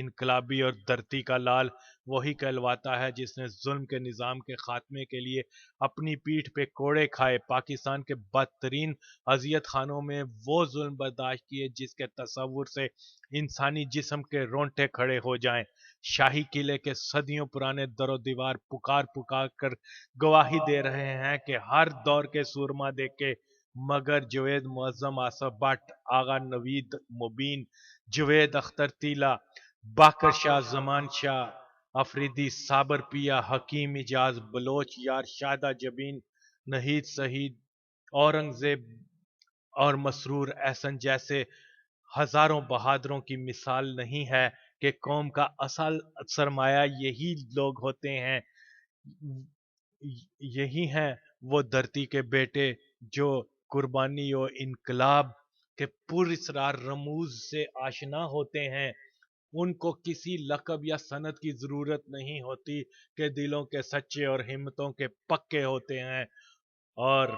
انقلابی اور دھرتی کا لال وہی کہلواتا ہے جس نے ظلم کے نظام کے خاتمے کے لیے اپنی پیٹھ پہ کوڑے کھائے، پاکستان کے بدترین اذیت خانوں میں وہ ظلم برداشت کیے جس کے تصور سے انسانی جسم کے رونٹے کھڑے ہو جائیں۔ شاہی قلعے کے صدیوں پرانے در و دیوار پکار پکار کر گواہی دے رہے ہیں کہ ہر دور کے سورما دیکھے مگر جوید معظم آصف بٹ، آغا نوید مبین، جوید اختر تیلا، باقر شاہ زمان شاہ افریدی، صابر پیا، حکیم اجاز بلوچ، یار شادہ جبین، نہید شہید، اورنگزیب اور مسرور احسن جیسے ہزاروں بہادروں کی مثال نہیں ہے کہ قوم کا اصل سرمایہ یہی لوگ ہوتے ہیں، یہی ہیں وہ دھرتی کے بیٹے جو قربانی و انقلاب کے پر اسرار رموز سے آشنا ہوتے ہیں۔ ان کو کسی لقب یا سند کی ضرورت نہیں ہوتی کہ دلوں کے سچے اور ہمتوں کے پکے ہوتے ہیں، اور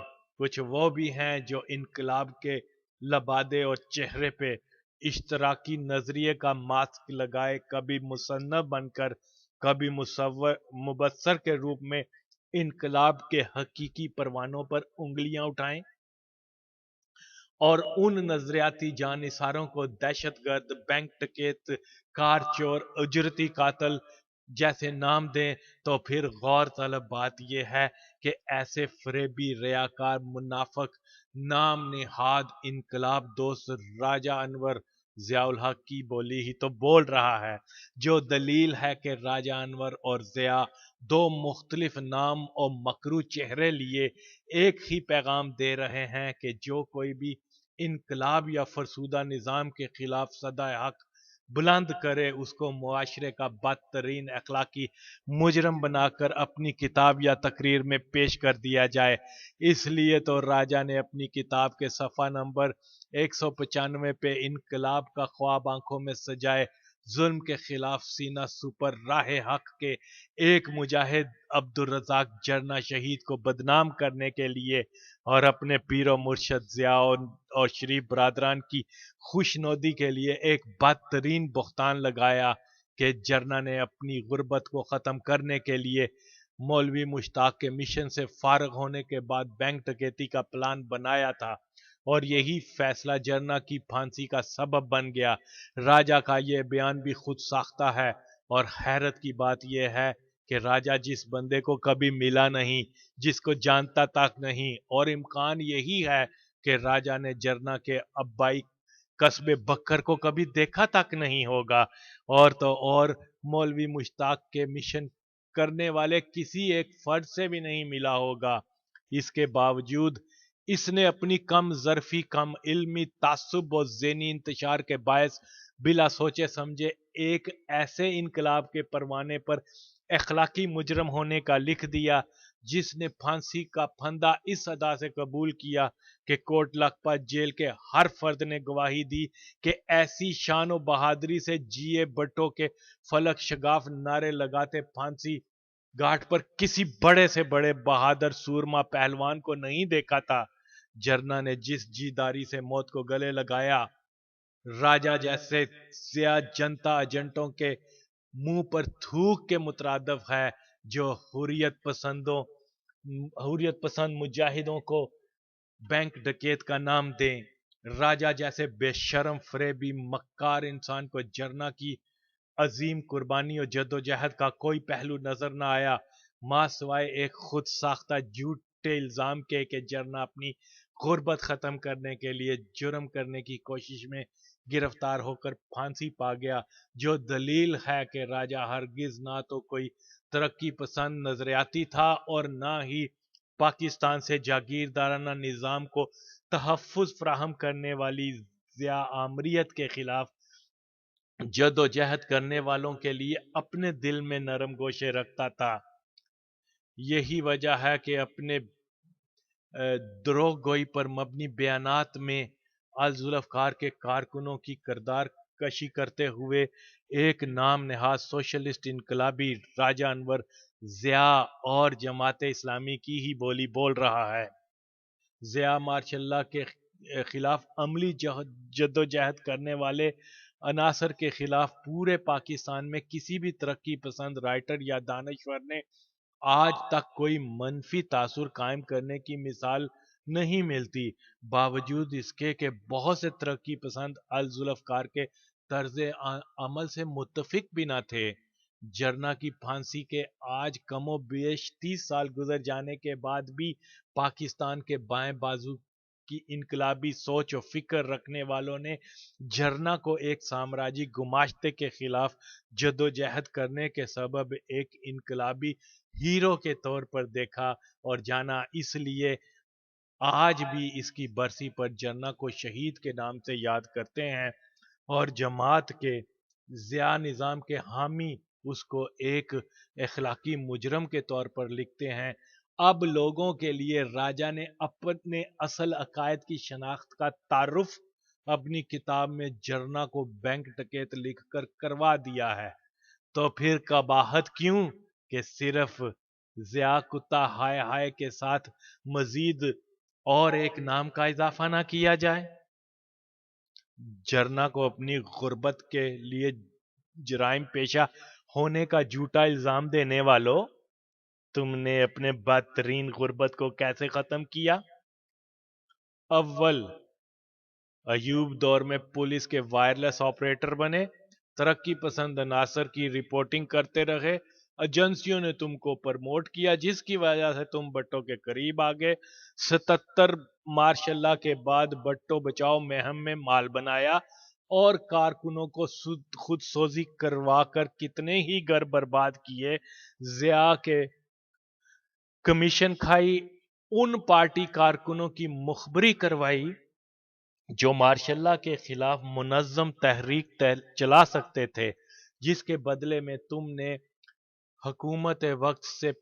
کچھ وہ بھی ہیں جو انقلاب کے لبادے اور چہرے پہ اشتراکی نظریے کا ماسک لگائے کبھی مصنف بن کر کبھی مبصر کے روپ میں انقلاب کے حقیقی پروانوں پر انگلیاں اٹھائیں اور ان نظریاتی جانثاروں کو دہشت گرد، بینک ڈکیت، کار چور، اجرتی قاتل جیسے نام دیں، تو پھر غور طلب بات یہ ہے کہ ایسے فریبی، ریاکار، منافق نام نہاد انقلاب دوست راجہ انور ضیاء الحق کی بولی ہی تو بول رہا ہے، جو دلیل ہے کہ راجہ انور اور ضیاء دو مختلف نام اور مکروہ چہرے لیے ایک ہی پیغام دے رہے ہیں کہ جو کوئی بھی انقلاب یا فرسودہ نظام کے خلاف صدائے حق بلند کرے اس کو معاشرے کا بدترین اخلاقی مجرم بنا کر اپنی کتاب یا تقریر میں پیش کر دیا جائے۔ اس لیے تو راجہ نے اپنی کتاب کے صفحہ نمبر 195 پہ انقلاب کا خواب آنکھوں میں سجائے ظلم کے خلاف سینہ سپر راہ حق کے ایک مجاہد عبدالرزاق جرنا شہید کو بدنام کرنے کے لیے اور اپنے پیر و مرشد ضیاء اور شریف برادران کی خوشنودی کے لیے ایک بدترین بہتان لگایا کہ جرنا نے اپنی غربت کو ختم کرنے کے لیے مولوی مشتاق کے مشن سے فارغ ہونے کے بعد بینک ڈکیتی کا پلان بنایا تھا، اور یہی فیصلہ جرنا کی پھانسی کا سبب بن گیا۔ راجہ کا یہ بیان بھی خود ساختہ ہے، اور حیرت کی بات یہ ہے کہ راجہ جس بندے کو کبھی ملا نہیں، جس کو جانتا تک نہیں، اور امکان یہی ہے کہ راجہ نے جرنا کے ابائی قصبے بکر کو کبھی دیکھا تک نہیں ہوگا، اور تو اور مولوی مشتاق کے مشن کرنے والے کسی ایک فرد سے بھی نہیں ملا ہوگا۔ اس کے باوجود اس نے اپنی کم ظرفی، کم علمی، تعصب و ذہنی انتشار کے باعث بلا سوچے سمجھے ایک ایسے انقلاب کے پروانے پر اخلاقی مجرم ہونے کا لکھ دیا جس نے پھانسی کا پھندا اس ادا سے قبول کیا کہ کوٹ لکھپت جیل کے ہر فرد نے گواہی دی کہ ایسی شان و بہادری سے جیے بٹو کے فلک شگاف نعرے لگاتے پھانسی گھاٹ پر کسی بڑے سے بڑے بہادر سورما پہلوان کو نہیں دیکھا تھا۔ جرنا نے جس جیداری سے موت کو گلے لگایا، راجہ جیسے سیاہ جنتا ایجنٹوں کے منہ پر تھوک کے مترادف ہے جو حریت پسند مجاہدوں کو بینک ڈکیت کا نام دیں۔ راجہ جیسے بے شرم، فریبی، مکار انسان کو جرنا کی عظیم قربانی اور جدوجہد کا کوئی پہلو نظر نہ آیا، ماں سوائے ایک خود ساختہ جھوٹے الزام کے کہ جرنا اپنی غربت ختم کرنے کے لیے جرم کرنے کی کوشش میں گرفتار ہو کر پھانسی پا گیا، جو دلیل ہے کہ راجہ ہرگز نہ تو کوئی ترقی پسند نظریاتی تھا اور نہ ہی پاکستان سے جاگیردارانہ نظام کو تحفظ فراہم کرنے والی ضیاء آمریت کے خلاف جد و جہد کرنے والوں کے لیے اپنے دل میں نرم گوشے رکھتا تھا۔ یہی وجہ ہے کہ اپنے دروغ گوئی پر مبنی بیانات میں الذوالافکار کے کارکنوں کی کردار کشی کرتے ہوئے ایک نام نہاد سوشلسٹ انقلابی راجہ انور ضیاء اور جماعت اسلامی کی ہی بولی بول رہا ہے۔ ضیاء مارشاء اللہ کے خلاف عملی جدوجہد کرنے والے عناصر کے خلاف پورے پاکستان میں کسی بھی ترقی پسند رائٹر یا دانشور نے آج تک کوئی منفی تاثر قائم کرنے کی مثال نہیں ملتی، باوجود اس کے کہ بہت سے ترقی پسند الذوالافکار کے طرز عمل سے متفق بھی نہ تھے۔ جرنا کی پھانسی کے آج کم و بیش 30 سال گزر جانے کے بعد بھی پاکستان کے بائیں بازو کی انقلابی سوچ و فکر رکھنے والوں نے جرنا کو ایک سامراجی گماشتے کے خلاف جدوجہد کرنے کے سبب ایک انقلابی ہیرو کے طور پر دیکھا اور جانا، اس لیے آج بھی اس کی برسی پر جرنا کو شہید کے نام سے یاد کرتے ہیں اور جماعت کے ضیاء نظام کے حامی اس کو ایک اخلاقی مجرم کے طور پر لکھتے ہیں۔ اب لوگوں کے لیے راجہ نے اپنے اصل عقائد کی شناخت کا تعارف اپنی کتاب میں جرنا کو بینک ڈکیت لکھ کر کروا دیا ہے، تو پھر قباحت کیوں کہ صرف ضیاء کتا ہائے ہائے کے ساتھ مزید اور ایک نام کا اضافہ نہ کیا جائے۔ جرنا کو اپنی غربت کے لیے جرائم پیشہ ہونے کا جھوٹا الزام دینے والوں، تم نے اپنے بدترین غربت کو کیسے ختم کیا؟ اول، ایوب دور میں پولیس کے وائرلیس آپریٹر بنے، ترقی پسند عناصر کی رپورٹنگ کرتے رہے، ایجنسیوں نے تم کو پرموٹ کیا جس کی وجہ سے تم بٹوں کے قریب آگے۔ 77 مارش اللہ کے بعد بٹو بچاؤ مہم میں مال بنایا اور کارکنوں کو خود سوزی کروا کر کتنے ہی گھر برباد کیے۔ ضیاء کے کمیشن کھائی، ان پارٹی کارکنوں کی مخبری کروائی جو مارشل اللہ کے خلاف منظم تحریک چلا سکتے تھے، جس کے بدلے میں تم نے حکومت وقت سے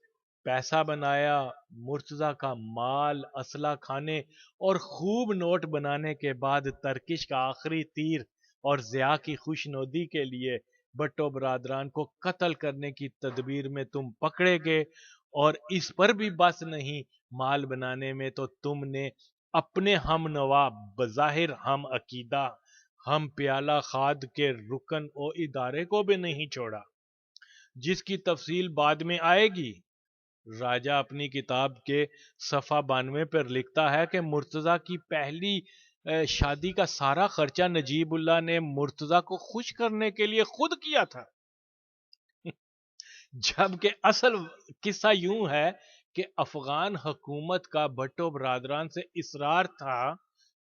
پیسہ بنایا، مرتضیٰ کا مال، اسلحہ کھانے اور خوب نوٹ بنانے کے بعد ترکش کا آخری تیر اور ضیاء کی خوشنودی کے لیے بٹو برادران کو قتل کرنے کی تدبیر میں تم پکڑے گئے۔ اور اس پر بھی بس نہیں، مال بنانے میں تو تم نے اپنے ہم نوا، بظاہر ہم عقیدہ، ہم پیالہ خاد کے رکن و ادارے کو بھی نہیں چھوڑا، جس کی تفصیل بعد میں آئے گی۔ راجہ اپنی کتاب کے صفحہ 92 پر لکھتا ہے کہ مرتضیٰ کی پہلی شادی کا سارا خرچہ نجیب اللہ نے مرتضیٰ کو خوش کرنے کے لیے خود کیا تھا، جبکہ اصل قصہ یوں ہے کہ افغان حکومت کا بھٹو برادران سے اصرار تھا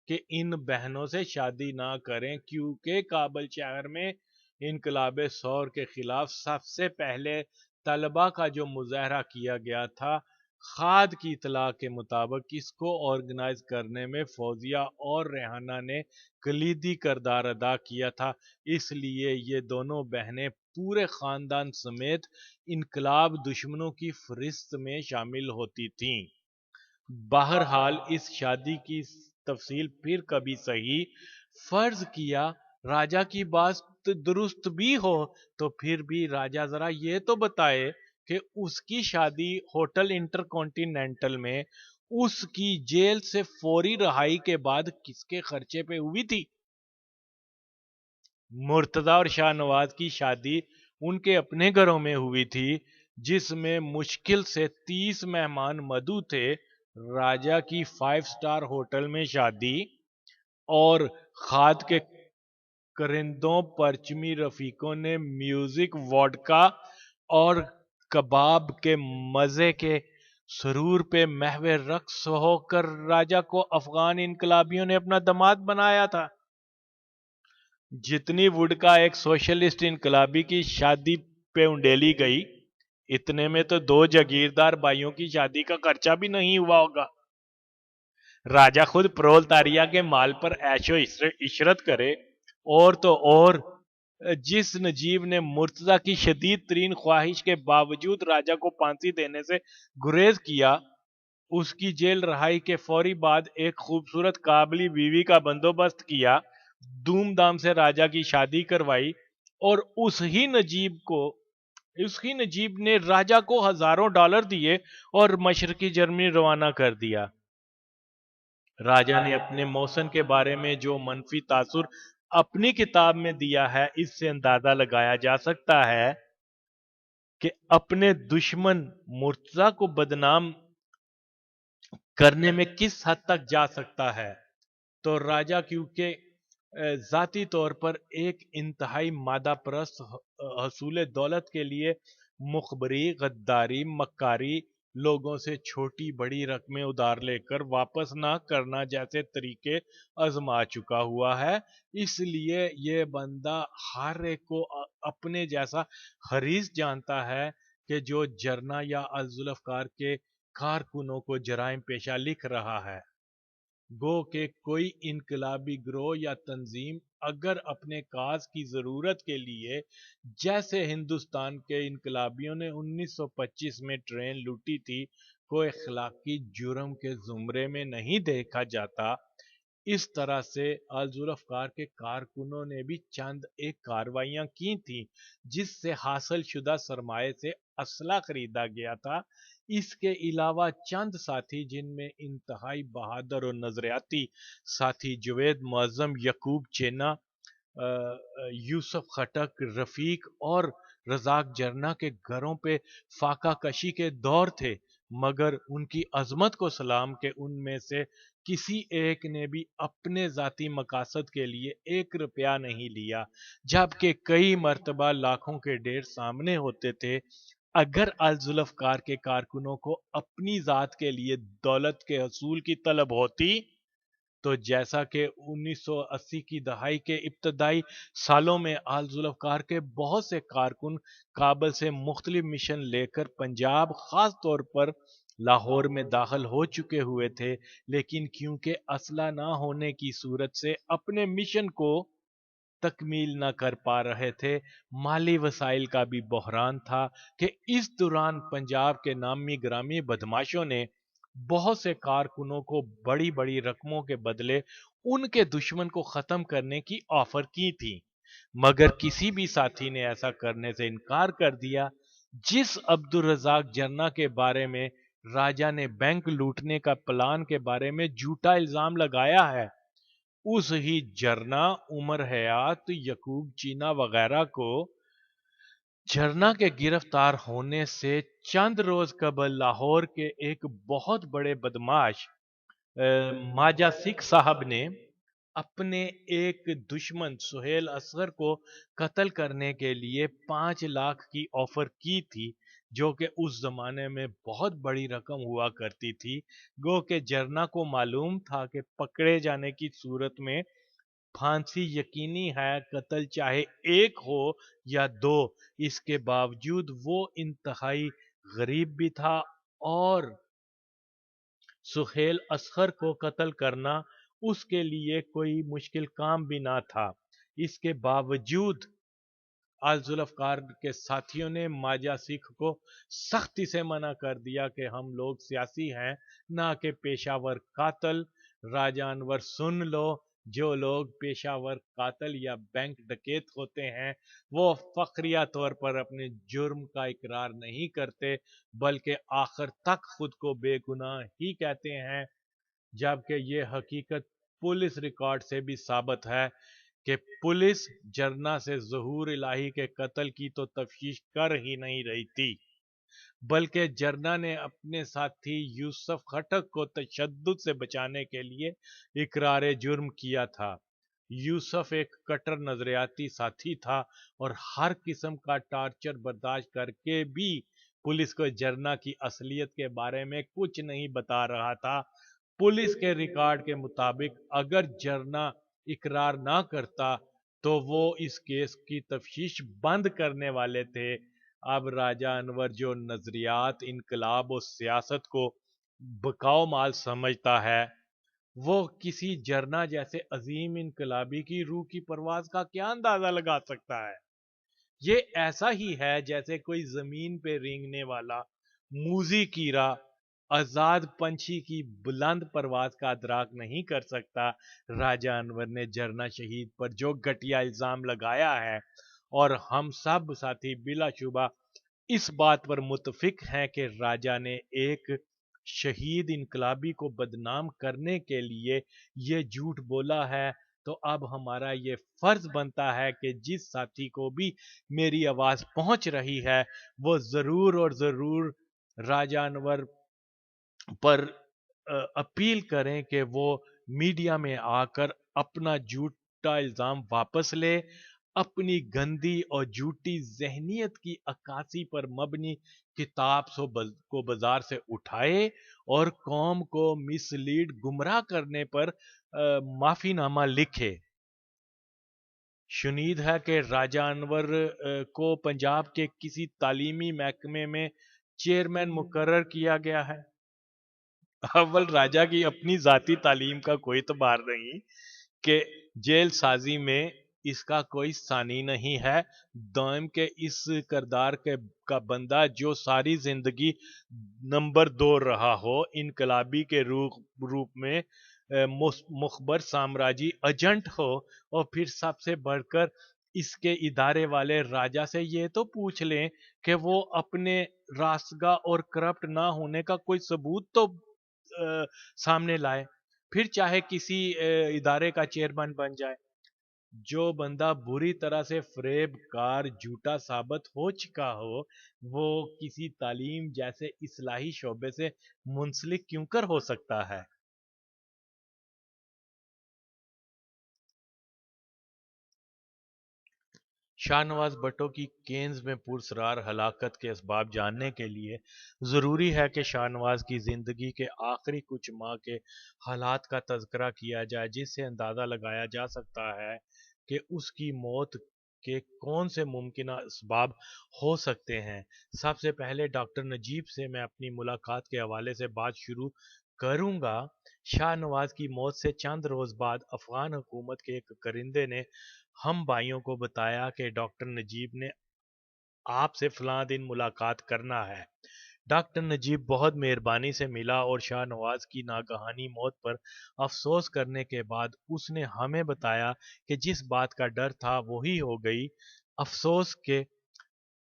کہ ان بہنوں سے شادی نہ کریں، کیونکہ کابل شہر میں انقلاب ثور کے خلاف سب سے پہلے طلبہ کا جو مظاہرہ کیا گیا تھا، خاد کی اطلاع کے مطابق اس کو آرگنائز کرنے میں فوزیہ اور ریحانہ نے کلیدی کردار ادا کیا تھا، اس لیے یہ دونوں بہنیں پورے خاندان سمیت انقلاب دشمنوں کی فہرست میں شامل ہوتی تھیں۔ بہرحال اس شادی کی تفصیل پھر کبھی صحیح، فرض کیا راجہ کی بات درست بھی ہو تو پھر بھی راجہ ذرا یہ تو بتائے کہ اس کی شادی ہوٹل انٹر کانٹیننٹل میں اس کی جیل سے فوری رہائی کے بعد کس کے خرچے پہ ہوئی تھی؟ مرتضیٰ اور شاہ نواز کی شادی ان کے اپنے گھروں میں ہوئی تھی، جس میں مشکل سے 30 مہمان مدعو تھے۔ راجہ کی 5 سٹار ہوٹل میں شادی اور خاد کے کرندوں پرچمی رفیقوں نے میوزک، ووڈکا اور کباب کے مزے کے سرور پہ محو رقص ہو کر راجہ کو افغان انقلابیوں نے اپنا داماد بنایا تھا۔ جتنی ووڈکا ایک سوشلسٹ انقلابی کی شادی پہ انڈیلی گئی، اتنے میں تو 2 جاگیردار بھائیوں کی شادی کا خرچہ بھی نہیں ہوا ہوگا۔ راجہ خود پرولتاریہ کے مال پر عیش و عشرت کرے، اور تو اور جس نجیب نے مرتضیٰ کی شدید ترین خواہش کے باوجود راجہ کو پھانسی دینے سے گریز کیا، اس کی جیل رہائی کے فوری بعد ایک خوبصورت قابلی بیوی کا بندوبست کیا، دھوم دھام سے راجہ کی شادی کروائی، اور اس ہی نجیب نے راجہ کو ہزاروں ڈالر دیے اور مشرقی جرمنی روانہ کر دیا۔ راجہ نے اپنے موسن کے بارے میں جو منفی تاثر اپنی کتاب میں دیا ہے، اس سے اندازہ لگایا جا سکتا ہے کہ اپنے دشمن مرتضی کو بدنام کرنے میں کس حد تک جا سکتا ہے۔ تو راجہ کیونکہ ذاتی طور پر ایک انتہائی مادہ پرست، حصول دولت کے لیے مخبری، غداری، مکاری، لوگوں سے چھوٹی بڑی رقمیں ادھار لے کر واپس نہ کرنا جیسے طریقے آزما چکا ہوا ہے، اس لیے یہ بندہ ہر ایک کو اپنے جیسا حریص جانتا ہے کہ جو جرنا یا الذوالافکار کے کارکنوں کو جرائم پیشہ لکھ رہا ہے۔ گو کہ کوئی انقلابی گروہ یا تنظیم اگر اپنے کاز کی ضرورت کے لیے، جیسے ہندوستان کے انقلابیوں نے 1925 میں ٹرین لوٹی تھی، کو اخلاقی جرم کے زمرے میں نہیں دیکھا جاتا، اس طرح سے الذوالافکار کے کارکنوں نے بھی چند ایک کارروائیاں کی تھیں جس سے حاصل شدہ سرمایے سے اسلحہ خریدا گیا تھا۔ اس کے علاوہ چند ساتھی، جن میں انتہائی بہادر اور نظریاتی ساتھی جوید معظم، یعقوب چینا، یوسف خٹک، رفیق اور رزاق جرنا کے گھروں پہ فاقہ کشی کے دور تھے، مگر ان کی عظمت کو سلام کہ ان میں سے کسی ایک نے بھی اپنے ذاتی مقاصد کے لیے 1 روپیہ نہیں لیا، جبکہ کئی مرتبہ لاکھوں کے ڈھیر سامنے ہوتے تھے۔ اگر الذوالافکار کے کارکنوں کو اپنی ذات کے لیے دولت کے حصول کی طلب ہوتی تو جیسا کہ 1980 کی دہائی کے ابتدائی سالوں میں الذوالافکار کے بہت سے کارکن کابل سے مختلف مشن لے کر پنجاب، خاص طور پر لاہور میں داخل ہو چکے ہوئے تھے، لیکن کیونکہ اسلحہ نہ ہونے کی صورت سے اپنے مشن کو تکمیل نہ کر پا رہے تھے، مالی وسائل کا بھی بحران تھا کہ اس دوران پنجاب کے نامی گرامی بدماشوں نے بہت سے کارکنوں کو بڑی بڑی رقموں کے بدلے ان کے دشمن کو ختم کرنے کی آفر کی تھی، مگر کسی بھی ساتھی نے ایسا کرنے سے انکار کر دیا۔ جس عبدالرزاق جرنا کے بارے میں راجہ نے بینک لوٹنے کا پلان کے بارے میں جھوٹا الزام لگایا ہے، اس ہی جرنا، عمر حیات، یعقوب چینا وغیرہ کو جرنا کے گرفتار ہونے سے چند روز قبل لاہور کے ایک بہت بڑے بدماش ماجا سکھ صاحب نے اپنے ایک دشمن سہیل اصغر کو قتل کرنے کے لیے 5 لاکھ کی آفر کی تھی، جو کہ اس زمانے میں بہت بڑی رقم ہوا کرتی تھی۔ گو کہ جرنا کو معلوم تھا کہ پکڑے جانے کی صورت میں پھانسی یقینی ہے، قتل چاہے ایک ہو یا دو۔ اس کے باوجود وہ انتہائی غریب بھی تھا اور سہیل اصغر کو قتل کرنا اس کے لیے کوئی مشکل کام بھی نہ تھا۔ اس کے باوجود الذوالافکار کے ساتھیوں نے ماجا سکھ کو سختی سے منع کر دیا کہ ہم لوگ سیاسی ہیں، نہ کہ پیشہ ور قاتل۔ راجہ انور سن لو، جو لوگ پیشہ ور قاتل یا بینک ڈکیت ہوتے ہیں وہ فخریہ طور پر اپنے جرم کا اقرار نہیں کرتے، بلکہ آخر تک خود کو بے گناہ ہی کہتے ہیں، جبکہ یہ حقیقت پولیس ریکارڈ سے بھی ثابت ہے کہ پولیس جرنا سے ظہور الہی کے قتل کی تو تفتیش کر ہی نہیں رہی تھی، بلکہ جرنا نے اپنے ساتھی یوسف خٹک کو تشدد سے بچانے کے لیے اقرار جرم کیا تھا۔ یوسف ایک کٹر نظریاتی ساتھی تھا اور ہر قسم کا ٹارچر برداشت کر کے بھی پولیس کو جرنا کی اصلیت کے بارے میں کچھ نہیں بتا رہا تھا۔ پولیس کے ریکارڈ کے مطابق اگر جرنا اقرار نہ کرتا تو وہ اس کیس کی تفتیش بند کرنے والے تھے۔ اب راجہ انور جو نظریات، انقلاب و سیاست کو بکاؤ مال سمجھتا ہے، وہ کسی جرنا جیسے عظیم انقلابی کی روح کی پرواز کا کیا اندازہ لگا سکتا ہے؟ یہ ایسا ہی ہے جیسے کوئی زمین پہ رینگنے والا موذی کیڑا آزاد پنچھی کی بلند پرواز کا ادراک نہیں کر سکتا۔ راجہ انور نے جرنا شہید پر جو گھٹیا الزام لگایا ہے، اور ہم سب ساتھی بلا شبہ اس بات پر متفق ہیں کہ راجہ نے ایک شہید انقلابی کو بدنام کرنے کے لیے یہ جھوٹ بولا ہے، تو اب ہمارا یہ فرض بنتا ہے کہ جس ساتھی کو بھی میری آواز پہنچ رہی ہے وہ ضرور اور ضرور راجہ انور پر اپیل کریں کہ وہ میڈیا میں آ کر اپنا جھوٹا الزام واپس لے، اپنی گندی اور جھوٹی ذہنیت کی عکاسی پر مبنی کتاب کو بازار سے اٹھائے اور قوم کو مس لیڈ گمراہ کرنے پر معافی نامہ لکھے۔ شنید ہے کہ راجہ انور کو پنجاب کے کسی تعلیمی محکمے میں چیئرمین مقرر کیا گیا ہے۔ اول راجہ کی اپنی ذاتی تعلیم کا کوئی اعتبار نہیں کہ جیل سازی میں اس کا کوئی ثانی نہیں ہے، دوم کے اس کردار کا بندہ جو ساری زندگی نمبر 2 رہا ہو، انقلابی کے روپ میں مخبر سامراجی ایجنٹ ہو، اور پھر سب سے بڑھ کر اس کے ادارے والے راجہ سے یہ تو پوچھ لیں کہ وہ اپنے راسگاہ اور کرپٹ نہ ہونے کا کوئی ثبوت تو سامنے لائے، پھر چاہے کسی ادارے کا چیئرمین بن جائے۔ جو بندہ بری طرح سے فریب کار جھوٹا ثابت ہو چکا ہو، وہ کسی تعلیم جیسے اصلاحی شعبے سے منسلک کیوں کر ہو سکتا ہے؟ شاہ نواز بھٹو کی کینز میں پراسرار ہلاکت کے اسباب جاننے کے لیے ضروری ہے کہ شاہ نواز کی زندگی کے آخری کچھ ماہ کے حالات کا تذکرہ کیا جائے، جس سے اندازہ لگایا جا سکتا ہے کہ اس کی موت کے کون سے ممکنہ اسباب ہو سکتے ہیں۔ سب سے پہلے ڈاکٹر نجیب سے میں اپنی ملاقات کے حوالے سے بات شروع کروں گا۔ شاہ نواز کی موت سے چند روز بعد افغان حکومت کے ایک کرندے نے ہم بھائیوں کو بتایا کہ ڈاکٹر نجیب نے آپ سے فلاں دن ملاقات کرنا ہے۔ ڈاکٹر نجیب بہت مہربانی سے ملا اور شاہ نواز کی ناگہانی موت پر افسوس کرنے کے بعد اس نے ہمیں بتایا کہ جس بات کا ڈر تھا وہی ہو گئی۔ افسوس کہ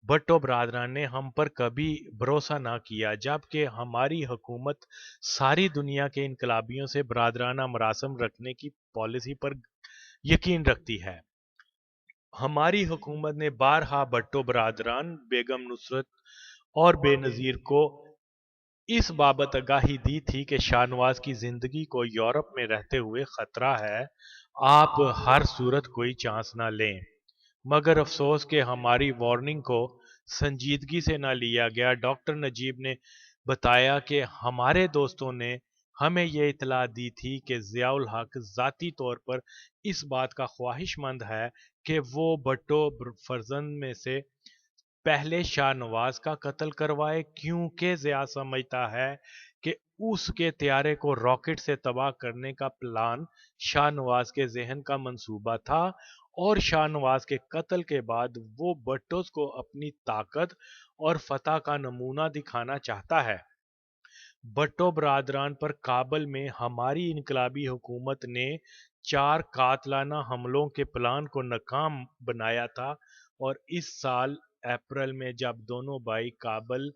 بھٹو برادران نے ہم پر کبھی بھروسہ نہ کیا، جبکہ ہماری حکومت ساری دنیا کے انقلابیوں سے برادرانہ مراسم رکھنے کی پالیسی پر یقین رکھتی ہے۔ ہماری حکومت نے بارہا بھٹو برادران، بیگم نصرت اور بے نظیر کو اس بابت آگاہی دی تھی کہ شاہ نواز کی زندگی کو یورپ میں رہتے ہوئے خطرہ ہے، آپ ہر صورت کوئی چانس نہ لیں۔ مگر افسوس کہ ہماری وارننگ کو سنجیدگی سے نہ لیا گیا۔ ڈاکٹر نجیب نے بتایا کہ ہمارے دوستوں نے ہمیں یہ اطلاع دی تھی کہ ضیاء الحق ذاتی طور پر اس بات کا خواہش مند ہے کہ وہ بھٹو فرزند میں سے پہلے شاہ نواز کا قتل کروائے، کیونکہ ضیاء سمجھتا ہے کہ اس کے طیارے کو راکٹ سے تباہ کرنے کا پلان شاہ نواز کے ذہن کا منصوبہ تھا، اور شاہ نواز کے قتل کے بعد وہ بھٹوز کو اپنی طاقت اور فتح کا نمونہ دکھانا چاہتا ہے۔ بھٹو برادران پر کابل میں ہماری انقلابی حکومت نے 4 قاتلانہ حملوں کے پلان کو ناکام بنایا تھا، اور اس سال اپریل میں جب دونوں بھائی کابل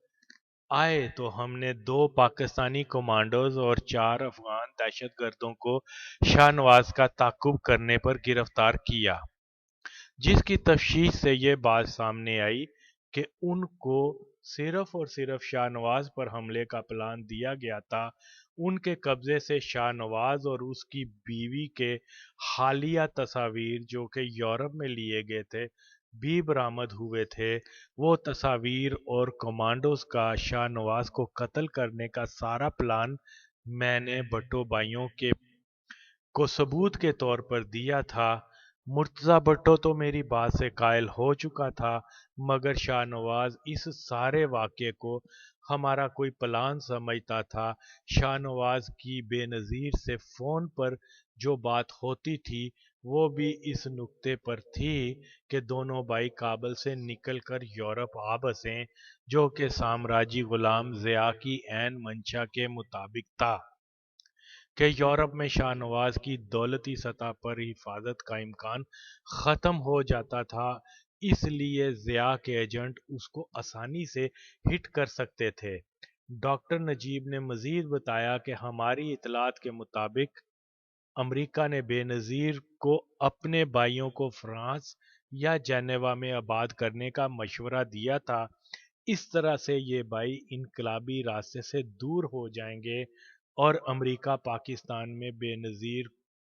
آئے تو ہم نے 2 پاکستانی کمانڈوز اور 4 افغان دہشت گردوں کو شاہ نواز کا تعاقب کرنے پر گرفتار کیا، جس کی تفتیش سے یہ بات سامنے آئی کہ ان کو صرف اور صرف شاہ نواز پر حملے کا پلان دیا گیا تھا۔ ان کے قبضے سے شاہ نواز اور اس کی بیوی کے حالیہ تصاویر جو کہ یورپ میں لیے گئے تھے بھی برآمد ہوئے تھے۔ وہ تصاویر اور کمانڈوز کا شاہ نواز کو قتل کرنے کا سارا پلان میں نے بھٹو بھائیوں کو ثبوت کے طور پر دیا تھا۔ مرتضی بھٹو تو میری بات سے قائل ہو چکا تھا، مگر شاہ نواز اس سارے واقعے کو ہمارا کوئی پلان سمجھتا تھا۔ شاہ نواز کی بے نظیر سے فون پر جو بات ہوتی تھی وہ بھی اس نکتے پر تھی کہ دونوں بھائی کابل سے نکل کر یورپ آ بسیں، جو کہ سامراجی غلام ضیاء کی عین منشا کے مطابق تھا کہ یورپ میں شاہ نواز کی دولتی سطح پر حفاظت کا امکان ختم ہو جاتا تھا، اس لیے ضیاء کے ایجنٹ اس کو آسانی سے ہٹ کر سکتے تھے۔ ڈاکٹر نجیب نے مزید بتایا کہ ہماری اطلاعات کے مطابق امریکہ نے بے نظیر کو اپنے بھائیوں کو فرانس یا جنیوا میں آباد کرنے کا مشورہ دیا تھا، اس طرح سے یہ بھائی انقلابی راستے سے دور ہو جائیں گے اور امریکہ پاکستان میں بے نظیر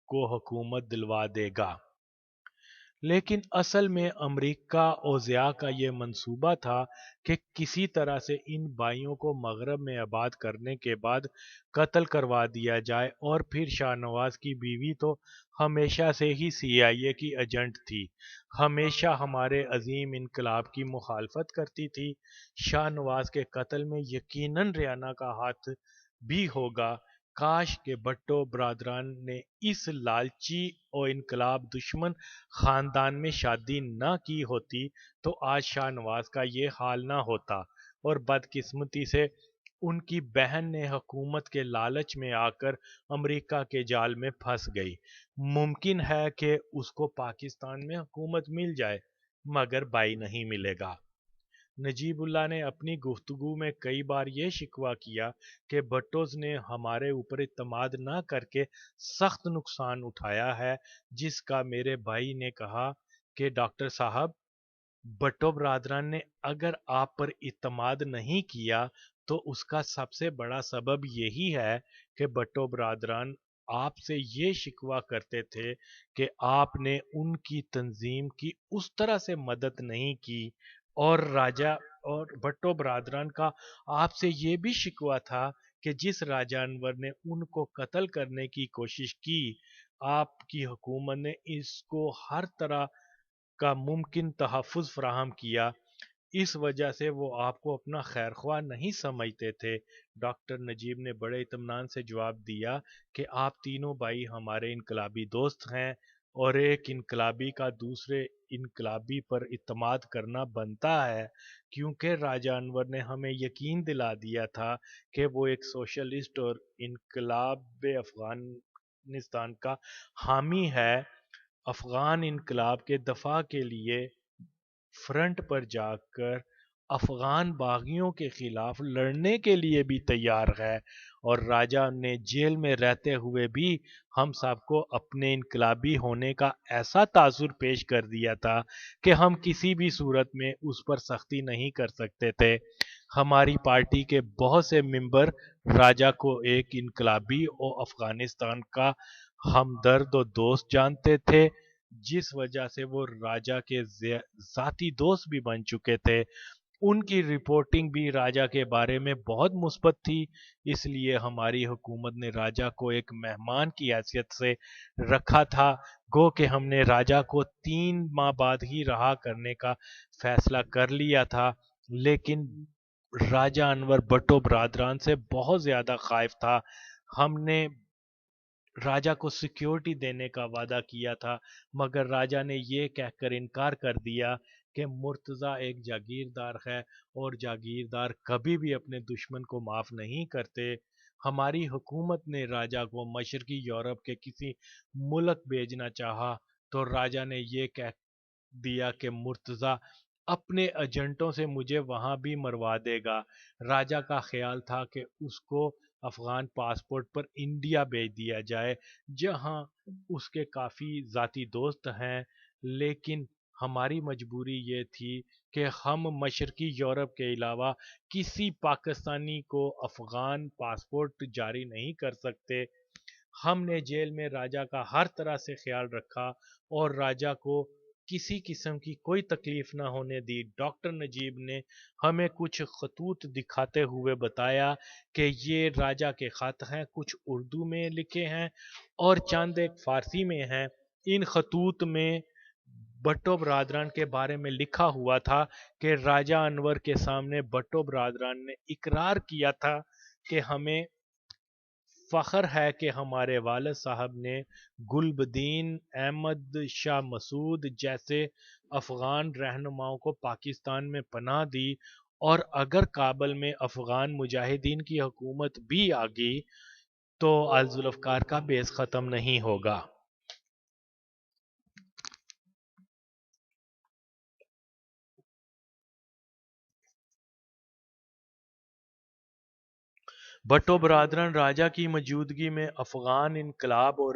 کو حکومت دلوا دے گا۔ لیکن اصل میں امریکہ اوضاع کا یہ منصوبہ تھا کہ کسی طرح سے ان بھائیوں کو مغرب میں آباد کرنے کے بعد قتل کروا دیا جائے، اور پھر شاہ نواز کی بیوی تو ہمیشہ سے ہی CIA کی ایجنٹ تھی، ہمیشہ ہمارے عظیم انقلاب کی مخالفت کرتی تھی۔ شاہ نواز کے قتل میں یقیناً ریانہ کا ہاتھ بھی ہوگا۔ کاش کہ بھٹو برادران نے اس لالچی اور انقلاب دشمن خاندان میں شادی نہ کی ہوتی تو آج شاہ نواز کا یہ حال نہ ہوتا، اور بدقسمتی سے ان کی بہن نے حکومت کے لالچ میں آ کر امریکہ کے جال میں پھنس گئی۔ ممکن ہے کہ اس کو پاکستان میں حکومت مل جائے، مگر بھائی نہیں ملے گا۔ نجیب اللہ نے اپنی گفتگو میں کئی بار یہ شکوہ کیا کہ بھٹوز نے ہمارے اوپر اعتماد نہ کر کے سخت نقصان اٹھایا ہے، جس کا میرے بھائی نے کہا کہ ڈاکٹر صاحب، بھٹو برادران نے اگر آپ پر اعتماد نہیں کیا تو اس کا سب سے بڑا سبب یہی ہے کہ بھٹو برادران آپ سے یہ شکوہ کرتے تھے کہ آپ نے ان کی تنظیم کی اس طرح سے مدد نہیں کی، اور راجہ اور بھٹو برادران کا آپ سے یہ بھی شکوہ تھا کہ جس راجہ انور نے ان کو قتل کرنے کی کوشش کی، آپ کی حکومت نے اس کو ہر طرح کا ممکن تحفظ فراہم کیا، اس وجہ سے وہ آپ کو اپنا خیر خواہ نہیں سمجھتے تھے۔ ڈاکٹر نجیب نے بڑے اطمینان سے جواب دیا کہ آپ تینوں بھائی ہمارے انقلابی دوست ہیں، اور ایک انقلابی کا دوسرے انقلابی پر اعتماد کرنا بنتا ہے، کیونکہ راجہ انور نے ہمیں یقین دلا دیا تھا کہ وہ ایک سوشلسٹ اور انقلاب افغانستان کا حامی ہے۔ افغان انقلاب کے دفاع کے لیے فرنٹ پر جا کر افغان باغیوں کے خلاف لڑنے کے لیے بھی تیار ہے، اور راجہ نے جیل میں رہتے ہوئے بھی ہم سب کو اپنے انقلابی ہونے کا ایسا تاثر پیش کر دیا تھا کہ ہم کسی بھی صورت میں اس پر سختی نہیں کر سکتے تھے۔ ہماری پارٹی کے بہت سے ممبر راجہ کو ایک انقلابی اور افغانستان کا ہمدرد و دوست جانتے تھے، جس وجہ سے وہ راجہ کے ذاتی دوست بھی بن چکے تھے۔ ان کی رپورٹنگ بھی راجہ کے بارے میں بہت مثبت تھی، اس لیے ہماری حکومت نے راجہ کو ایک مہمان کی حیثیت سے رکھا تھا۔ گو کہ ہم نے راجہ کو 3 ماہ بعد ہی رہا کرنے کا فیصلہ کر لیا تھا، لیکن راجہ انور بھٹو برادران سے بہت زیادہ خائف تھا۔ ہم نے راجہ کو سیکیورٹی دینے کا وعدہ کیا تھا، مگر راجہ نے یہ کہہ کر انکار کر دیا کہ مرتضیٰ ایک جاگیردار ہے، اور جاگیردار کبھی بھی اپنے دشمن کو معاف نہیں کرتے۔ ہماری حکومت نے راجہ کو مشرقی یورپ کے کسی ملک بھیجنا چاہا تو راجہ نے یہ کہہ دیا کہ مرتضیٰ اپنے ایجنٹوں سے مجھے وہاں بھی مروا دے گا۔ راجہ کا خیال تھا کہ اس کو افغان پاسپورٹ پر انڈیا بھیج دیا جائے، جہاں اس کے کافی ذاتی دوست ہیں، لیکن ہماری مجبوری یہ تھی کہ ہم مشرقی یورپ کے علاوہ کسی پاکستانی کو افغان پاسپورٹ جاری نہیں کر سکتے۔ ہم نے جیل میں راجہ کا ہر طرح سے خیال رکھا اور راجہ کو کسی قسم کی کوئی تکلیف نہ ہونے دی۔ ڈاکٹر نجیب نے ہمیں کچھ خطوط دکھاتے ہوئے بتایا کہ یہ راجہ کے خط ہیں، کچھ اردو میں لکھے ہیں اور چند ایک فارسی میں ہیں۔ ان خطوط میں بھٹو برادران کے بارے میں لکھا ہوا تھا کہ راجہ انور کے سامنے بھٹو برادران نے اقرار کیا تھا کہ ہمیں فخر ہے کہ ہمارے والد صاحب نے گلبدین احمد شاہ مسعود جیسے افغان رہنماؤں کو پاکستان میں پناہ دی، اور اگر کابل میں افغان مجاہدین کی حکومت بھی آ گئی تو الذوالفقار کا بیس ختم نہیں ہوگا۔ بھٹو برادران راجہ کی موجودگی میں افغان انقلاب اور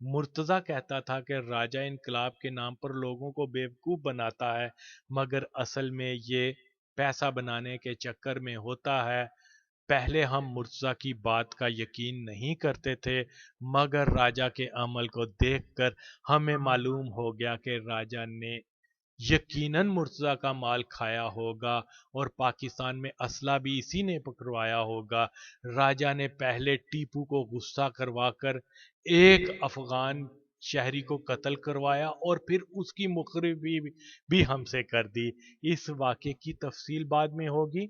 مرتضی کہتا تھا کہ راجہ انقلاب کے نام پر لوگوں کو بیوقوف بناتا ہے، مگر اصل میں یہ پیسہ بنانے کے چکر میں ہوتا ہے۔ پہلے ہم مرتضی کی بات کا یقین نہیں کرتے تھے، مگر راجہ کے عمل کو دیکھ کر ہمیں معلوم ہو گیا کہ راجہ نے یقیناً مرتضی کا مال کھایا ہوگا اور پاکستان میں اسلحہ بھی اسی نے پکڑوایا ہوگا۔ راجہ نے پہلے ٹیپو کو غصہ کروا کر ایک افغان شہری کو قتل کروایا اور پھر اس کی مخربی بھی ہم سے کر دی۔ اس واقعے کی تفصیل بعد میں ہوگی۔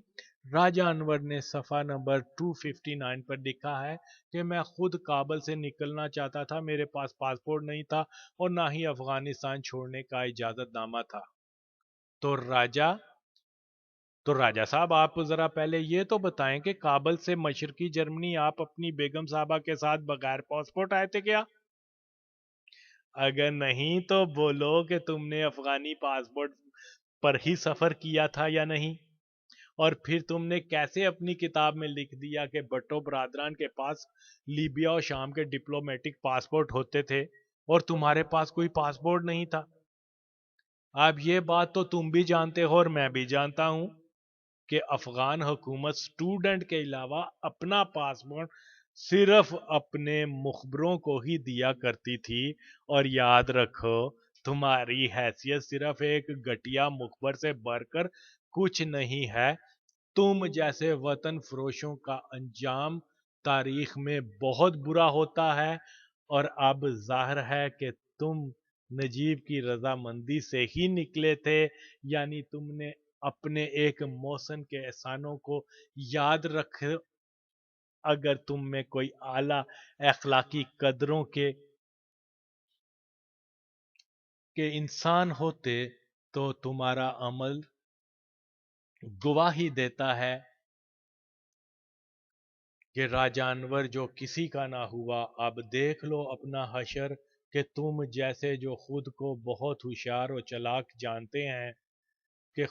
راجہ انور نے صفحہ نمبر 259 پر لکھا ہے کہ میں خود کابل سے نکلنا چاہتا تھا، میرے پاس پاسپورٹ نہیں تھا اور نہ ہی افغانستان چھوڑنے کا اجازت نامہ تھا۔ تو راجہ صاحب، آپ ذرا پہلے یہ تو بتائیں کہ کابل سے مشرقی جرمنی آپ اپنی بیگم صاحبہ کے ساتھ بغیر پاسپورٹ آئے تھے کیا؟ اگر نہیں تو بولو کہ تم نے افغانی پاسپورٹ پر ہی سفر کیا تھا یا نہیں؟ اور پھر تم نے کیسے اپنی کتاب میں لکھ دیا کہ بھٹو برادران کے پاس لیبیا اور شام کے ڈپلومیٹک پاسپورٹ ہوتے تھے اور تمہارے پاس کوئی پاسپورٹ نہیں تھا؟ اب یہ بات تو تم بھی جانتے ہو اور میں بھی جانتا ہوں کہ افغان حکومت سٹوڈنٹ کے علاوہ اپنا پاسپورٹ صرف اپنے مخبروں کو ہی دیا کرتی تھی، اور یاد رکھو تمہاری حیثیت صرف ایک گھٹیا مخبر سے بڑھ کر کچھ نہیں ہے۔ تم جیسے وطن فروشوں کا انجام تاریخ میں بہت برا ہوتا ہے، اور اب ظاہر ہے کہ تم نجیب کی رضامندی سے ہی نکلے تھے، یعنی تم نے اپنے ایک محسن کے احسانوں کو یاد رکھ اگر تم میں کوئی اعلیٰ اخلاقی قدروں کے انسان ہوتے تو تمہارا عمل گواہی دیتا ہے کہ راجہ انور جو کسی کا نہ ہوا، اب دیکھ لو اپنا حشر کہ تم جیسے جو خود کو بہت ہوشیار اور چلاک جانتے ہیں کہ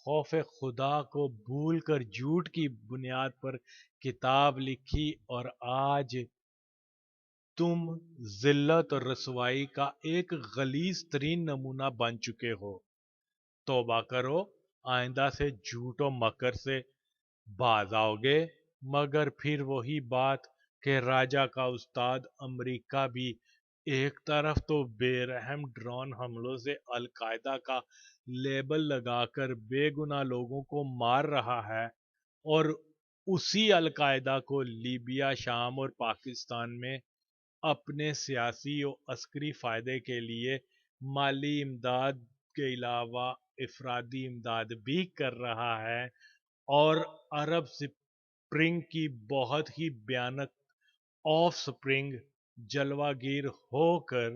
خوف خدا کو بھول کر جھوٹ کی بنیاد پر کتاب لکھی، اور آج تم ذلت اور رسوائی کا ایک غلیظ ترین نمونہ بن چکے ہو۔ توبہ کرو، آئندہ سے جھوٹ و مکر سے باز آؤ گے۔ مگر پھر وہی بات کہ راجہ کا استاد امریکہ بھی ایک طرف تو بے رحم ڈرون حملوں سے القاعدہ کا لیبل لگا کر بے گناہ لوگوں کو مار رہا ہے، اور اسی القاعدہ کو لیبیا، شام اور پاکستان میں اپنے سیاسی اور عسکری فائدے کے لیے مالی امداد کے علاوہ افرادی امداد بھی کر رہا ہے، اور عرب سپرنگ کی بہت ہی بھیانک آف سپرنگ جلوہ گیر ہو کر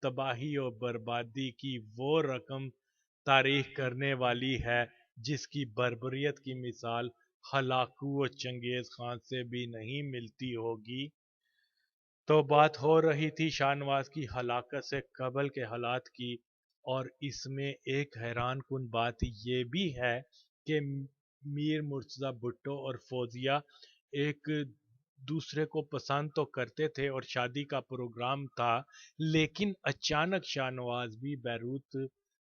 تباہی اور بربادی کی وہ رقم تاریخ کرنے والی ہے جس کی بربریت کی مثال ہلاکو اور چنگیز خان سے بھی نہیں ملتی ہوگی۔ تو بات ہو رہی تھی شاہ نواز کی ہلاکت سے قبل کے حالات کی، اور اس میں ایک حیران کن بات یہ بھی ہے کہ میر مرتضی بھٹو اور فوزیہ ایک دوسرے کو پسند تو کرتے تھے اور شادی کا پروگرام تھا، لیکن اچانک شاہ نواز بھی بیروت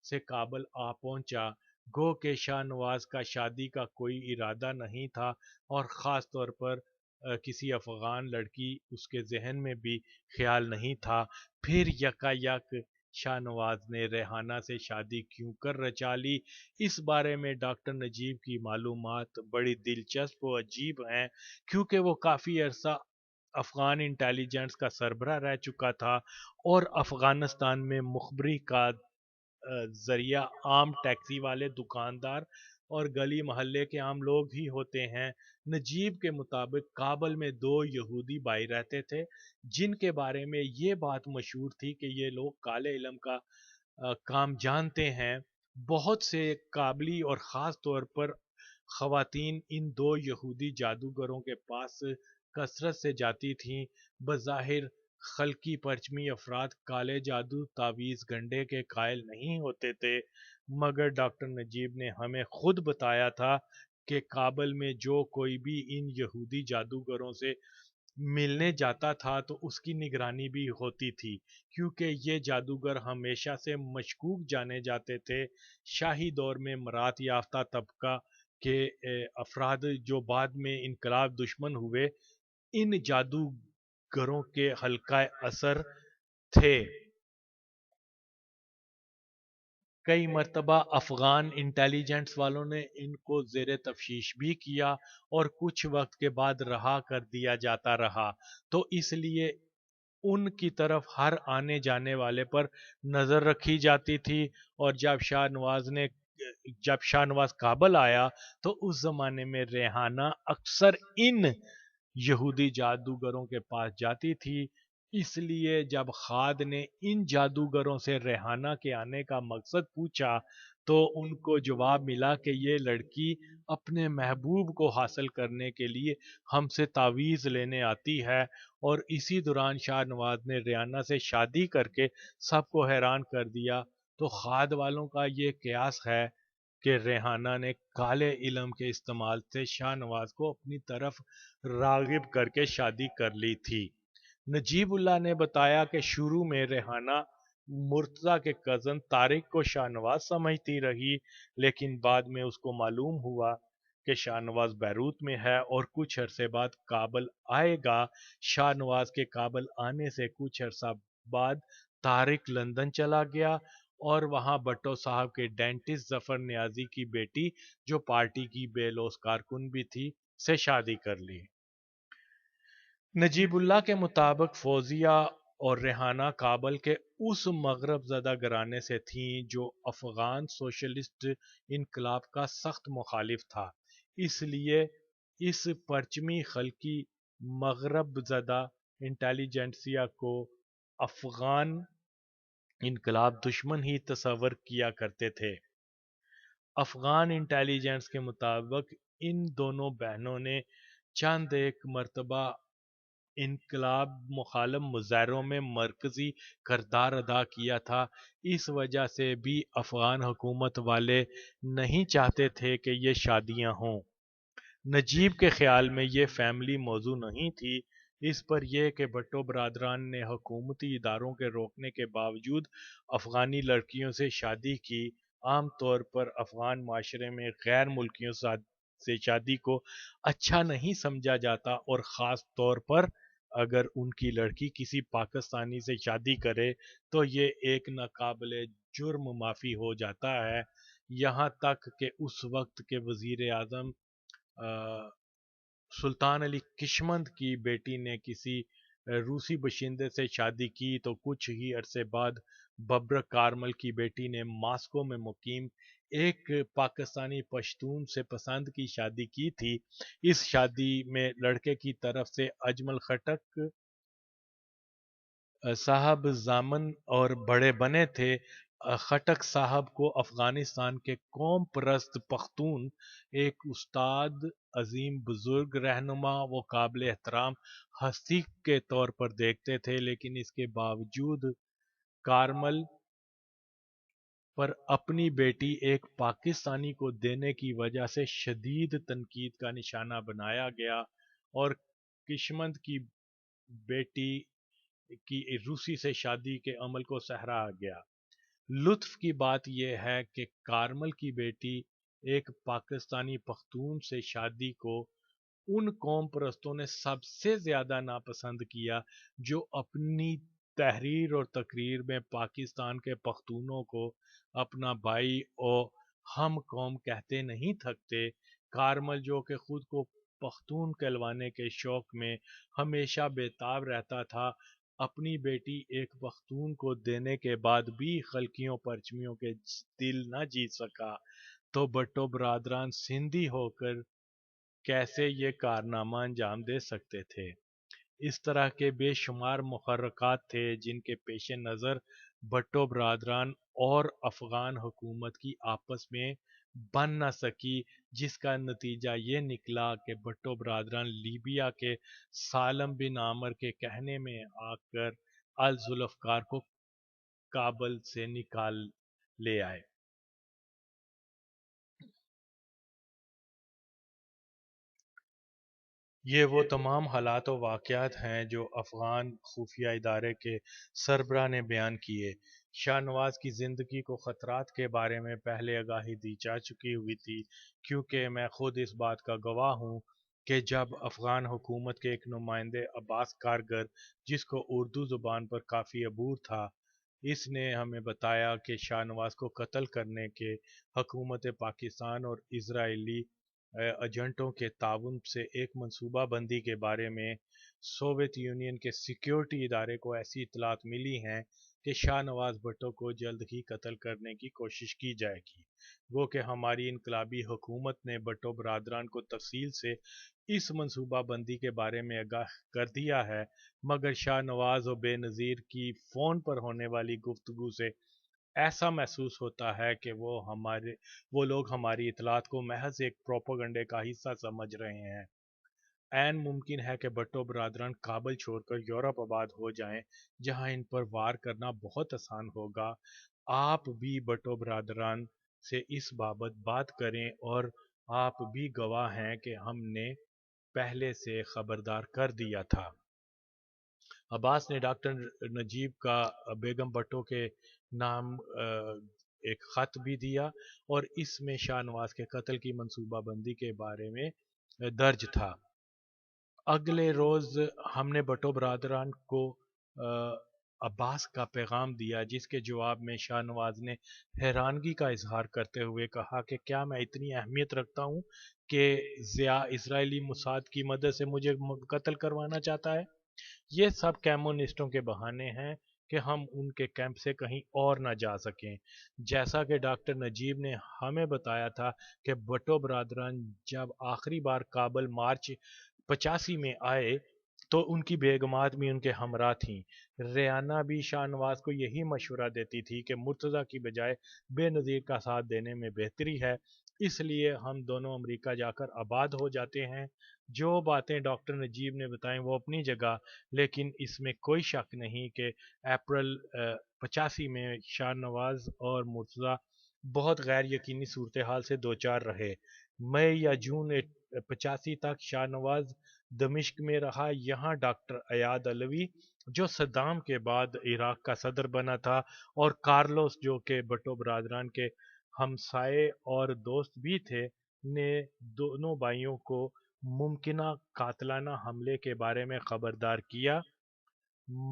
سے کابل آ پہنچا، گو کہ شاہ نواز کا شادی کا کوئی ارادہ نہیں تھا، اور خاص طور پر کسی افغان لڑکی اس کے ذہن میں بھی خیال نہیں تھا۔ پھر یکا یک شاہ نواز نے ریحانہ سے شادی کیوں کر رچا لی، اس بارے میں ڈاکٹر نجیب کی معلومات بڑی دلچسپ و عجیب ہیں، کیونکہ وہ کافی عرصہ افغان انٹیلیجنس کا سربراہ رہ چکا تھا، اور افغانستان میں مخبری کا ذریعہ عام ٹیکسی والے، دکاندار اور گلی محلے کے عام لوگ ہی ہوتے ہیں۔ نجیب کے مطابق کابل میں 2 یہودی بھائی رہتے تھے جن کے بارے میں یہ بات مشہور تھی کہ یہ لوگ کالے علم کا کام جانتے ہیں۔ بہت سے قابلی اور خاص طور پر خواتین ان 2 یہودی جادوگروں کے پاس کثرت سے جاتی تھیں۔ بظاہر خلقی پرچمی افراد کالے جادو، تعویذ گنڈے کے قائل نہیں ہوتے تھے، مگر ڈاکٹر نجیب نے ہمیں خود بتایا تھا کہ کابل میں جو کوئی بھی ان یہودی جادوگروں سے ملنے جاتا تھا تو اس کی نگرانی بھی ہوتی تھی، کیونکہ یہ جادوگر ہمیشہ سے مشکوک جانے جاتے تھے۔ شاہی دور میں مراد یافتہ طبقہ کے افراد جو بعد میں انقلاب دشمن ہوئے، ان جادوگروں کے حلقہ اثر تھے۔ کئی مرتبہ افغان انٹیلیجنس والوں نے ان کو زیر تفتیش بھی کیا اور کچھ وقت کے بعد رہا کر دیا جاتا رہا، تو اس لیے ان کی طرف ہر آنے جانے والے پر نظر رکھی جاتی تھی۔ اور جب شاہ نواز کابل آیا تو اس زمانے میں ریحانہ اکثر ان یہودی جادوگروں کے پاس جاتی تھی۔ اس لیے جب خاد نے ان جادوگروں سے ریحانہ کے آنے کا مقصد پوچھا تو ان کو جواب ملا کہ یہ لڑکی اپنے محبوب کو حاصل کرنے کے لیے ہم سے تعویذ لینے آتی ہے۔ اور اسی دوران شاہ نواز نے ریحانہ سے شادی کر کے سب کو حیران کر دیا۔ تو خاد والوں کا یہ قیاس ہے کہ ریحانہ نے کالے علم کے استعمال سے شاہ نواز کو اپنی طرف راغب کر کے شادی کر لی تھی۔ نجیب اللہ نے بتایا کہ شروع میں ریحانہ مرتضیٰ کے کزن طارق کو شاہ نواز سمجھتی رہی، لیکن بعد میں اس کو معلوم ہوا کہ شاہ نواز بیروت میں ہے اور کچھ عرصے بعد کابل آئے گا۔ شاہ نواز کے کابل آنے سے کچھ عرصہ بعد طارق لندن چلا گیا اور وہاں بھٹو صاحب کے ڈینٹسٹ ظفر نیازی کی بیٹی، جو پارٹی کی بے لوث کارکن بھی تھی، سے شادی کر لی۔ نجیب اللہ کے مطابق فوزیہ اور ریحانہ کابل کے اس مغرب زدہ گھرانے سے تھیں جو افغان سوشلسٹ انقلاب کا سخت مخالف تھا، اس لیے اس پرچمی خلقی مغرب زدہ انٹیلیجنسیا کو افغان انقلاب دشمن ہی تصور کیا کرتے تھے۔ افغان انٹیلیجنس کے مطابق ان دونوں بہنوں نے چند ایک مرتبہ انقلاب مخالف مظاہروں میں مرکزی کردار ادا کیا تھا۔ اس وجہ سے بھی افغان حکومت والے نہیں چاہتے تھے کہ یہ شادیاں ہوں۔ نجیب کے خیال میں یہ فیملی موضوع نہیں تھی۔ اس پر یہ کہ بھٹو برادران نے حکومتی اداروں کے روکنے کے باوجود افغانی لڑکیوں سے شادی کی۔ عام طور پر افغان معاشرے میں غیر ملکیوں سے شادی کو اچھا نہیں سمجھا جاتا، اور خاص طور پر اگر ان کی لڑکی کسی پاکستانی سے شادی کرے تو یہ ایک ناقابل جرم معافی ہو جاتا ہے۔ یہاں تک کہ اس وقت کے وزیر اعظم سلطان علی کشمند کی بیٹی نے کسی روسی باشندے سے شادی کی تو کچھ ہی عرصے بعد ببرک کارمل کی بیٹی نے ماسکو میں مقیم ایک پاکستانی پشتون سے پسند کی شادی کی تھی۔ اس شادی میں لڑکے کی طرف سے اجمل خٹک صاحب ضامن اور بڑے بنے تھے۔ خٹک صاحب کو افغانستان کے قوم پرست پختون ایک استاد، عظیم بزرگ، رہنما و قابل احترام ہستی کے طور پر دیکھتے تھے، لیکن اس کے باوجود کارمل پر اپنی بیٹی ایک پاکستانی کو دینے کی وجہ سے شدید تنقید کا نشانہ بنایا گیا اور کشمند کی بیٹی کی روسی سے شادی کے عمل کو سہرایا گیا۔ لطف کی بات یہ ہے کہ کارمل کی بیٹی ایک پاکستانی پختون سے شادی کو ان قوم پرستوں نے سب سے زیادہ ناپسند کیا جو اپنی تحریر اور تقریر میں پاکستان کے پختونوں کو اپنا بھائی اور ہم قوم کہتے نہیں تھکتے۔ کارمل جو کہ خود کو پختون کہلوانے کے شوق میں ہمیشہ بےتاب رہتا تھا، اپنی بیٹی ایک پختون کو دینے کے بعد بھی خلقیوں پرچمیوں کے دل نہ جیت سکا، تو بھٹو برادران سندھی ہو کر کیسے یہ کارنامہ انجام دے سکتے تھے؟ اس طرح کے بے شمار محرکات تھے جن کے پیش نظر بھٹو برادران اور افغان حکومت کی آپس میں بن نہ سکی، جس کا نتیجہ یہ نکلا کہ بھٹو برادران لیبیا کے سالم بن عامر کے کہنے میں آ کر الذوالفقار کو کابل سے نکال لے آئے۔ یہ وہ تمام حالات و واقعات ہیں جو افغان خفیہ ادارے کے سربراہ نے بیان کیے۔ شاہ نواز کی زندگی کو خطرات کے بارے میں پہلے آگاہی دی جا چکی ہوئی تھی، کیونکہ میں خود اس بات کا گواہ ہوں کہ جب افغان حکومت کے ایک نمائندے عباس کارگر، جس کو اردو زبان پر کافی عبور تھا، اس نے ہمیں بتایا کہ شاہ نواز کو قتل کرنے کے حکومت پاکستان اور اسرائیلی ایجنٹوں کے تعاون سے ایک منصوبہ بندی کے بارے میں سوویت یونین کے سیکیورٹی ادارے کو ایسی اطلاعات ملی ہیں کہ شاہ نواز بھٹو کو جلد ہی قتل کرنے کی کوشش کی جائے گی۔ گو کہ ہماری انقلابی حکومت نے بھٹو برادران کو تفصیل سے اس منصوبہ بندی کے بارے میں آگاہ کر دیا ہے، مگر شاہ نواز و بے نظیر کی فون پر ہونے والی گفتگو سے ایسا محسوس ہوتا ہے کہ وہ لوگ ہماری اطلاعات کو محض ایک پروپیگنڈے کا حصہ سمجھ رہے ہیں۔ عین ممکن ہے کہ بھٹو برادران کابل چھوڑ کر یورپ آباد ہو جائیں، جہاں ان پر وار کرنا بہت آسان ہوگا۔ آپ بھی بھٹو برادران سے اس بابت بات کریں، اور آپ بھی گواہ ہیں کہ ہم نے پہلے سے خبردار کر دیا تھا۔ عباس نے ڈاکٹر نجیب کا بیگم بھٹو کے نام ایک خط بھی دیا، اور اس میں شاہ نواز کے قتل کی منصوبہ بندی کے بارے میں درج تھا۔ اگلے روز ہم نے بھٹو برادران کو عباس کا پیغام دیا، جس کے جواب میں شاہ نواز نے حیرانگی کا اظہار کرتے ہوئے کہا کہ کیا میں اتنی اہمیت رکھتا ہوں کہ ضیاء اسرائیلی موساد کی مدد سے مجھے قتل کروانا چاہتا ہے؟ یہ سب کمیونسٹوں کے بہانے ہیں کہ ہم ان کے کیمپ سے کہیں اور نہ جا سکیں۔ جیسا کہ ڈاکٹر نجیب نے ہمیں بتایا تھا کہ بھٹو برادران جب آخری بار کابل مارچ 85 میں آئے تو ان کی بیگمات بھی ان کے ہمراہ تھیں۔ ریانہ بھی شاہ نواز کو یہی مشورہ دیتی تھی کہ مرتضیٰ کی بجائے بے نظیر کا ساتھ دینے میں بہتری ہے، اس لیے ہم دونوں امریکہ جا کر آباد ہو جاتے ہیں۔ جو باتیں ڈاکٹر نجیب نے بتائیں وہ اپنی جگہ، لیکن اس میں کوئی شک نہیں کہ اپریل 85 میں شاہ نواز اور مرتضیٰ بہت غیر یقینی صورتحال سے دوچار رہے۔ مئی یا جون 85 تک شاہ نواز دمشق میں رہا۔ یہاں ڈاکٹر ایاد علوی، جو صدام کے بعد عراق کا صدر بنا تھا، اور کارلوس، جو کہ بھٹو برادران کے ہمسائے اور دوست بھی تھے، نے دونوں بھائیوں کو ممکنہ قاتلانہ حملے کے بارے میں خبردار کیا۔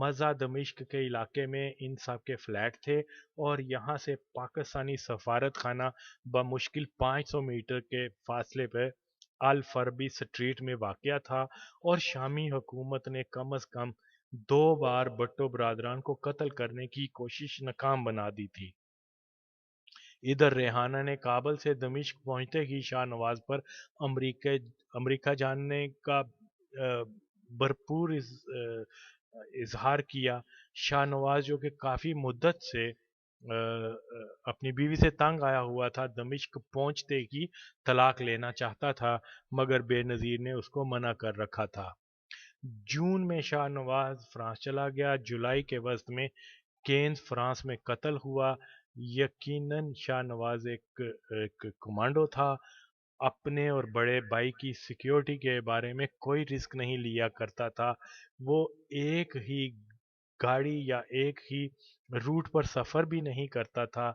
مزہ دمشق کے علاقے میں ان سب کے فلیٹ تھے، اور یہاں سے پاکستانی سفارت خانہ بمشکل 500 میٹر کے فاصلے پہ الفربی سٹریٹ میں واقع تھا، اور شامی حکومت نے کم از کم 2 بار بھٹو برادران کو قتل کرنے کی کوشش ناکام بنا دی تھی۔ ادھر ریحانہ نے کابل سے دمشق پہنچتے ہی شاہ نواز پر امریکہ جانے کا بھرپور اظہار کیا۔ شاہ نواز، جو کہ کافی مدت سے اپنی بیوی سے تنگ آیا ہوا تھا، دمشق پہنچتے ہی طلاق لینا چاہتا تھا، مگر بے نظیر نے اس کو منع کر رکھا تھا۔ جون میں شاہ نواز فرانس چلا گیا۔ جولائی کے وسط میں کینز فرانس میں قتل ہوا۔ یقیناً شاہ نواز ایک کمانڈو تھا، اپنے اور بڑے بھائی کی سیکیورٹی کے بارے میں کوئی رسک نہیں لیا کرتا تھا۔ وہ ایک ہی گاڑی یا ایک ہی روٹ پر سفر بھی نہیں کرتا تھا،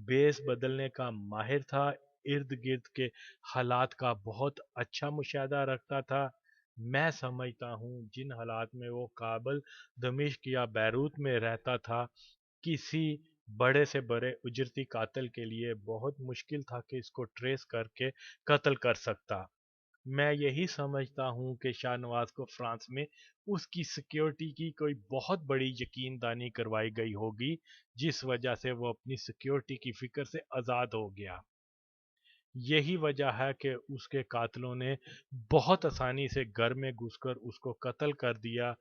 بیس بدلنے کا ماہر تھا، ارد گرد کے حالات کا بہت اچھا مشاہدہ رکھتا تھا۔ میں سمجھتا ہوں جن حالات میں وہ کابل، دمشق یا بیروت میں رہتا تھا، کسی بڑے سے بڑے اجرتی قاتل کے لیے بہت مشکل تھا کہ اس کو ٹریس کر کے قتل کر سکتا۔ میں یہی سمجھتا ہوں کہ شاہ نواز کو فرانس میں اس کی سیکیورٹی کی کوئی بہت بڑی یقین دانی کروائی گئی ہوگی، جس وجہ سے وہ اپنی سیکیورٹی کی فکر سے آزاد ہو گیا۔ یہی وجہ ہے کہ اس کے قاتلوں نے بہت آسانی سے گھر میں گھس کر اس کو قتل کر دیا۔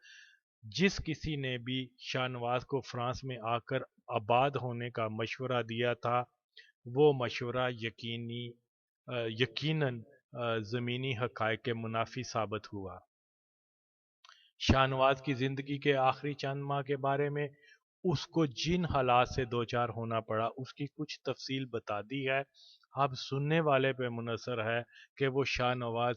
جس کسی نے بھی شاہ نواز کو فرانس میں آ کر آباد ہونے کا مشورہ دیا تھا، وہ مشورہ یقیناً زمینی حقائق کے منافی ثابت ہوا۔ شاہ نواز کی زندگی کے آخری چند ماہ کے بارے میں اس کو جن حالات سے دوچار ہونا پڑا، اس کی کچھ تفصیل بتا دی ہے۔ اب سننے والے پہ منحصر ہے کہ وہ شاہ نواز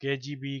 KGB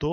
2